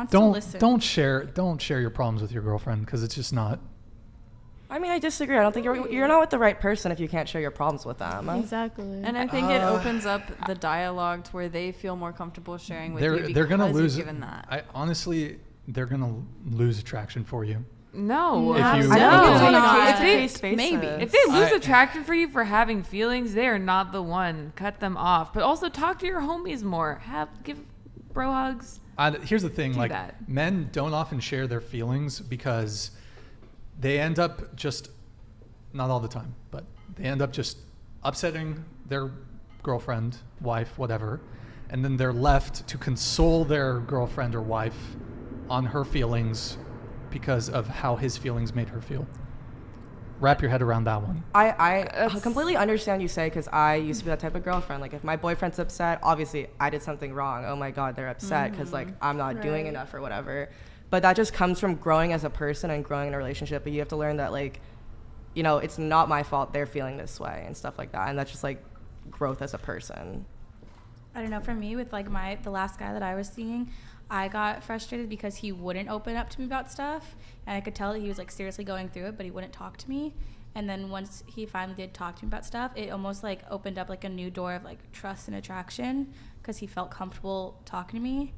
wants to listen. Don't share your problems with your girlfriend, because it's just not. I mean, I disagree. I don't think you're not with the right person if you can't share your problems with them. Exactly. And I think it opens up the dialogue to where they feel more comfortable sharing with you because they're gonna lose. Given that. They're gonna lose attraction for you. No, If you- I I don't think it's on a case-to-case basis. maybe if they lose attraction for you for having feelings, they are not the one. Cut them off. But also talk to your homies more. Give bro hugs. Here's the thing, like that. men don't often share their feelings because they end up just, not all the time, but they end up just upsetting their girlfriend, wife, whatever, and then they're left to console their girlfriend or wife on her feelings because of how his feelings made her feel. Wrap your head around that one. I completely understand you say, because I used to be that type of girlfriend. Like, if my boyfriend's upset, obviously I did something wrong. Oh my God, they're upset because like I'm not doing enough or whatever. But that just comes from growing as a person and growing in a relationship. But you have to learn that, like, you know, it's not my fault they're feeling this way and stuff like that. And that's just like growth as a person. I don't know, for me, with like the last guy that I was seeing, I got frustrated because he wouldn't open up to me about stuff, and I could tell that he was like seriously going through it, but he wouldn't talk to me. And then once he finally did talk to me about stuff, it almost like opened up like a new door of like trust and attraction because he felt comfortable talking to me.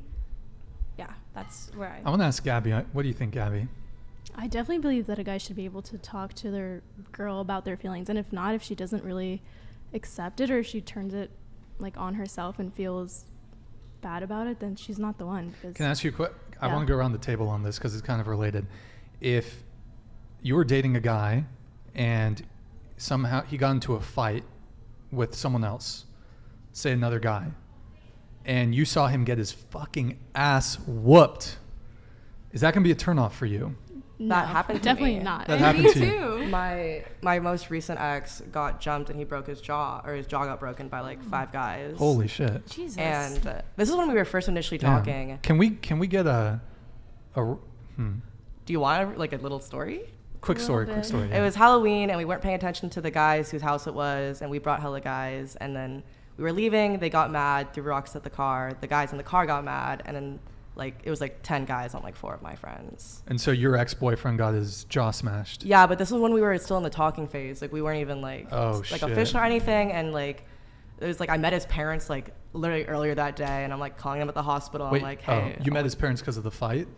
Yeah, that's where I want to ask Gabby, what do you think, Gabby? I definitely believe that a guy should be able to talk to their girl about their feelings, and if not, if she doesn't really accept it, or if she turns it like on herself and feels bad about it, then she's not the one. Can I ask you a quick? I want to go around the table on this because it's kind of related. If you were dating a guy and somehow he got into a fight with someone else, say another guy, and you saw him get his fucking ass whooped, is that going to be a turnoff for you? No, that happened to definitely me. not. That happened to you. My most recent ex got jumped and he broke his jaw, or his jaw got broken by like 5 guys. Holy shit. Jesus. And this is when we were first initially talking. Can we get a Do you want like a little story? quick story? It was Halloween and we weren't paying attention to the guys whose house it was, and we brought hella guys, and then we were leaving, they got mad, threw rocks at the car, the guys in the car got mad, and then like it was like 10 guys on like 4 of my friends. And so your ex-boyfriend got his jaw smashed. Yeah, but this was when we were still in the talking phase. Like we weren't even like shit. official or anything, and like it was like I met his parents like literally earlier that day, and I'm like calling them at the hospital. Wait, I'm like, hey. you met his parents because of the fight?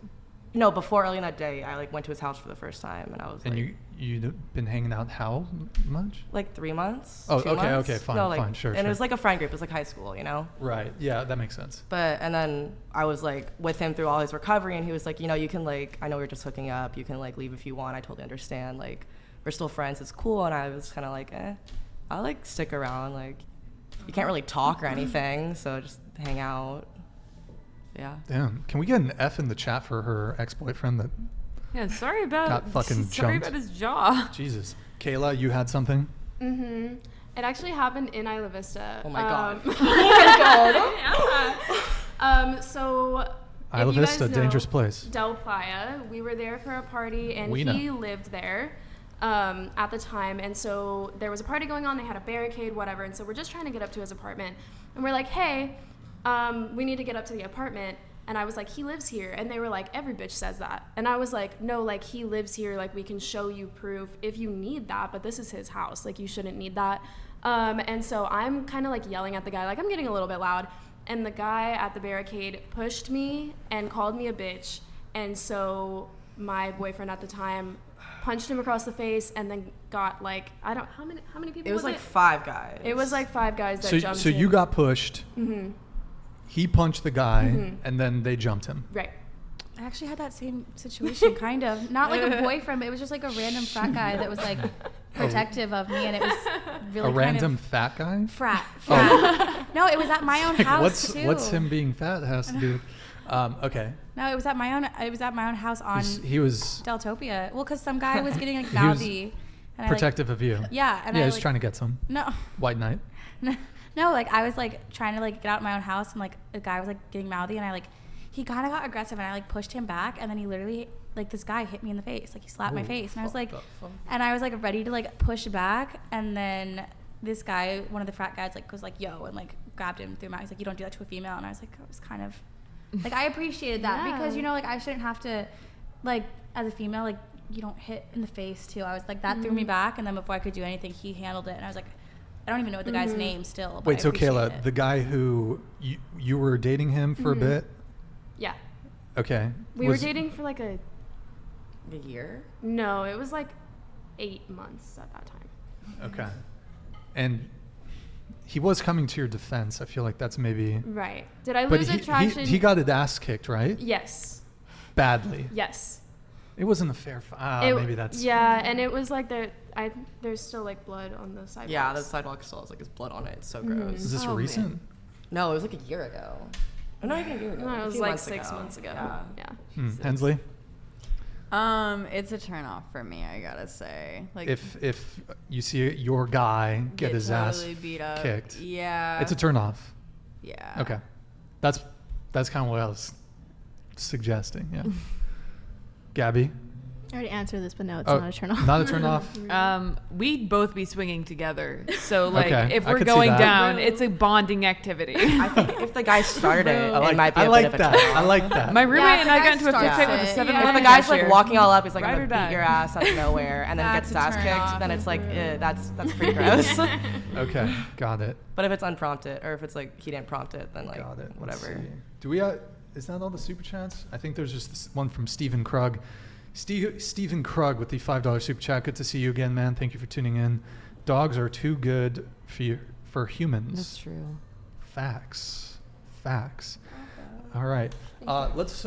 No, before early in that day, I like went to his house for the first time, and I was And like, you'd been hanging out how much? like 3 months. Oh, 2 okay, months? okay, fine, no, like, fine, sure, And sure. it was like a friend group. It was like high school, you know. Right. Yeah, that makes sense. But and then I was like with him through all his recovery, and he was like, you know, you can like, I know we're just hooking up. You can like leave if you want. I totally understand. Like we're still friends. It's cool. And I was kind of like, I'll like stick around. Like you can't really talk or anything, so just hang out. Yeah. Damn. Can we get an F in the chat for her ex-boyfriend that Yeah, sorry about got fucking sorry jumped? about his jaw. Jesus. Kayla, you had something? Mm-hmm. It actually happened in Isla Vista. Oh my God. So Isla if you Vista, guys know dangerous place. Del Playa, we were there for a party, and We know. he lived there at the time. And so there was a party going on. They had a barricade, whatever. And so we're just trying to get up to his apartment. And we're like, hey, we need to get up to the apartment. And I was like, he lives here. And they were like, every bitch says that. And I was like, no, like, he lives here. Like, we can show you proof if you need that. But this is his house. Like, you shouldn't need that. And so I'm kind of, like, yelling at the guy. Like, I'm getting a little bit loud. And the guy at the barricade pushed me and called me a bitch. And so my boyfriend at the time punched him across the face and then got, like, I don't, how many people It was like 5 guys. It was like 5 guys that jumped So him. you got pushed. Mm-hmm. He punched the guy, and then they jumped him. Right. I actually had that same situation, kind of. Not like a boyfriend, but it was just like a random frat guy that was like protective of me, and it was really A random kind of fat guy? frat. Oh. No, it was at my own house too. What's him being fat has to do? Okay. No, it was at my own. It was at my own house on He was Deltopia. Well, because some guy was getting like He was mouthy. And protective of you. Yeah, and Yeah, I he's like, trying to get some. No. White knight. No, like I was like trying to like get out of my own house, and like a guy was like getting mouthy, and I like he kind of got aggressive, and I like pushed him back, and then he literally like this guy hit me in the face, like he slapped my face, and I was like, and I was like ready to like push back, and then this guy, one of the frat guys, like was like yo, and like grabbed him through my. He's like, you don't do that to a female, and I was like, I was kind of Like, I appreciated that because, Yeah. you know, like, I shouldn't have to, like, as a female, like, you don't hit in the face, too. I was like, that threw me back. And then before I could do anything, he handled it. And I was like, I don't even know what the guy's name still. But Wait, I so appreciate Kayla, it. the guy who you were dating him for a bit? Yeah. Okay. We were dating for like A year? no, it was like 8 months at that time. Okay. And he was coming to your defense. I feel like that's maybe. Right. Did I But lose attraction? he got his ass kicked, right? Yes. Badly. Yes. It wasn't a fair fight. Maybe that's. Yeah, and it was like there's still like blood on the sidewalk. Yeah, the sidewalk still has like his blood on it. It's so gross. Is this Oh, recent? man. No, it was like a year ago. Or not even a year ago. No, a it was few like months 6 ago. months ago. Yeah. Yeah. Hensley? It's a turn off for me, I gotta say. Like, If you see your guy get his totally ass beat up, kicked, yeah, it's a turn off. yeah. Okay. That's kind of what I was suggesting. Yeah. Gabby? I already answered this, but no, it's Oh, not a turn off. Not a turn off? We'd both be swinging together. So like, Okay, if I we're could see going that. down, it's a bonding activity. I think if the guy started it, it might be I a like bit of a that. turn I off. like that. My roommate Yeah, if and the I guy got into a fist starts fight with a it, 7-Eleven If yeah. the guy's like cashier. walking all up, he's like, Ride I'm or gonna die. beat your ass out of nowhere, and then That's gets a ass turn kicked, off. then it's like, that's pretty gross. Okay. Got it. But if it's unprompted, or if it's like he didn't prompt it, then like Got it. Let's whatever. see. Do we? Is that all the super chats? I think there's just this one from Stephen Krug. Stephen Krug with the $5 super chat. Good to see you again, man. Thank you for tuning in. Dogs are too good for humans. That's true. Facts. All right. Let's